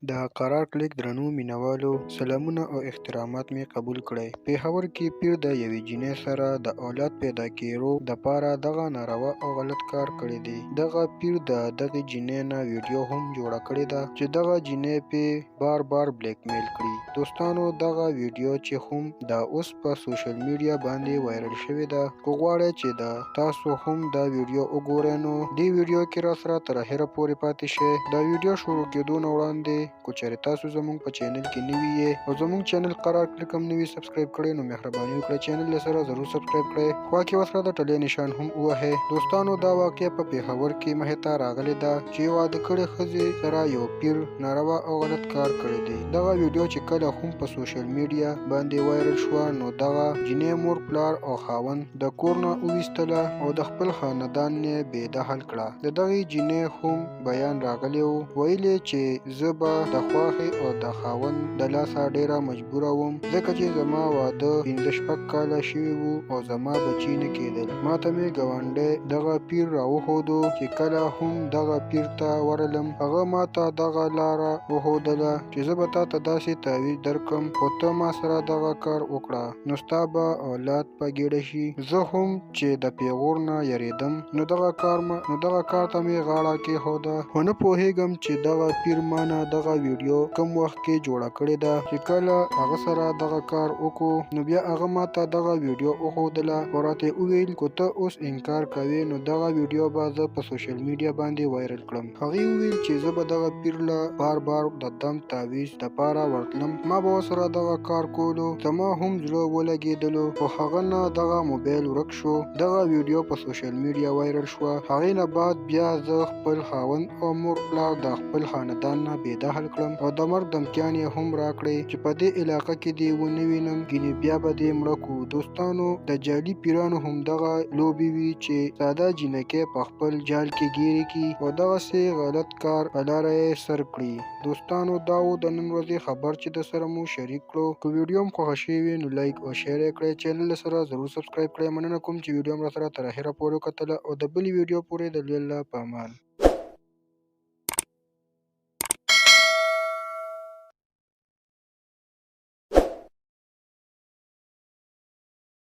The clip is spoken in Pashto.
د قرار کلیک درنو مینوالو سلامونه او احترامات مې قبول کړئ. پېښور کې پیر د یوې جینۍ سره د اولاد پیدا کېدو دپاره دغه ناروا او غلط کار کړی دی. دغه پیر د دغې جینۍ نه ویډیو هم جوړه کړې ده چې دغه جینۍ پې بار بار بلیک میل کړي. دوستانو دغه ویډیو چې هم دا اوس په سوشل میډیا باندې وایرل شوې ده، که غواړئ چې تاسو هم دا ویډیو وګورئ نو دې ویډیو کې راسره تر اخره پورې پاتې شئ. دا ویډیو شروع کېدو نه وړاندې که چېرې تاسو زموږ په چینل کې نوي یې او زموږ چینل قرار کلیک هم نوي سبسکرایب کړی نو مهرباني وکړئ چینل یې سره ضرور سبسکرایب کړئ. خوا کې ورسره د ټلۍ نشان هم ووهئ. دوستانو دا واقعه په پېښور کې مخې ته راغلې ده چې یو واده کړې ښځې سره یو پیر ناروا او غلط کار کړی دی. دغه ویډیو چې کله هم په سوشل میډیا باندې وایرل شوه نو دغه جینۍ مور پلار او خاوند د کور نه وویستله او د خپل خاندان یې بې دخل کړه. د دغې جینۍ هم بیان راغلی و، ویل یې چې زه به د خوښې او د خاوند د لاسه ډېره مجبوره وم ځکه چې زما واده 5-6 کاله شوي وو او زما بچي نه کېدل. ماته مې ګاونډی دغه پیر راوښودو چې کله هم دغه پیر ته ورغلم هغه ماته دغه لاره وښودله چې زه به تاته داسې تعویض درکړم خو ته ما سره دغه کار وکړه نو ستا به اولاد په ګېډه شي. زه هم چې د پیغور نه یریدم نو دغه کار ته مې غاړه کېښوده. خو نه پوهېږم چې دغه پیر ما نه دغه ویډیو کم وخت کې جوړه کړې ده چې کله هغه سره دغه کار وکړو نو بیا هغه ماته دغه ویډیو وښودله او راته وویل که ته اوس انکار کوې نو دغه ویډیو به زه په سوشل میډیا باندې وایرل کړم. هغې وویل چې زه به دغه پیر له بار بار د دم تعویض دپاره ورتلم، ما به ورسره دغه کار کولو. زما هم زړه ولګېدلو خو هغه نه دغه موبایل ورک شو. دغه ویډیو په سوشل میډیا وایرل شوه. هغې نه بعد بیا زه خپل خاوند او مور پلار د خپل خاندان نه بې دخل کړم او د مرګ دمکیان یې هم راکړې چې په دې علاقه کې دې ونه وینم ګینې بیا به دې مړه کړو. دوستانو د جعلي پیرانو همدغه لوبې وي چې ساده جینکۍ په خپل جال کې ګیرې کړي او دغسې غلط کار په لاره یې سر کړي. دوستانو دا و د نن ورځې خبر چې درسره مو شریک کړو. که ویډیو هم خوښه شوې وي نو لایک او شیر یې کړئ، چینل یې سره ضرور سبسکرایب کړئ. مننه کوم چې ویډیو هم راسره تر اخره پورې وکتله او د بلې ویډیو پورې د الله په امان.